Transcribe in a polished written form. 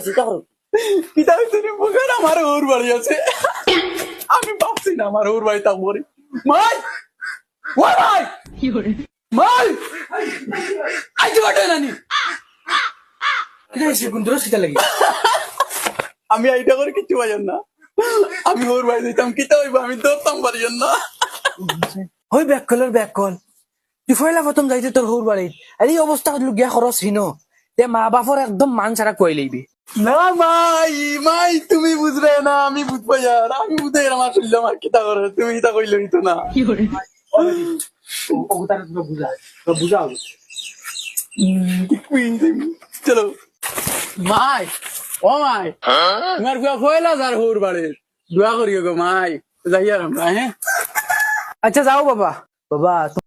হয়েছে তখন কিতা তুমি বুঝে না আমার ওর বাড়ি আছে আমি ভাবছি না আমার ওর বাড়ি থাকবো রে মাই ও ভাই মাই আজ বাটে নানি সে কোন দূর লাগে আমি আইটা করে কিছু পাইন না আমি ওর বাড়ি দিতাম কিতা হইব আমি ধরতাম পারিয়েন না ওই ব্যাক কল তুই ফয়লা প্রথম যাইতে তোর হৌর বাড়ি আর এই অবস্থা হলো গিয়া খরচ হিন তে মা বাপর একদম মান ছাড়া কই লইবি না মাই মাই তুমি বুঝবে না আমি বুঝবো यार আমি বুঝে আমার শুনলে আমার কিতা করে তুমি এটা কইলে হইতো না বুঝাও চলো মাই ও মাই তোমার গুয়া কইলা যার হোর বাড়ি দোয়া করিও গো মাই যাই আর আমরা হ্যাঁ আচ্ছা যাও বাবা বাবা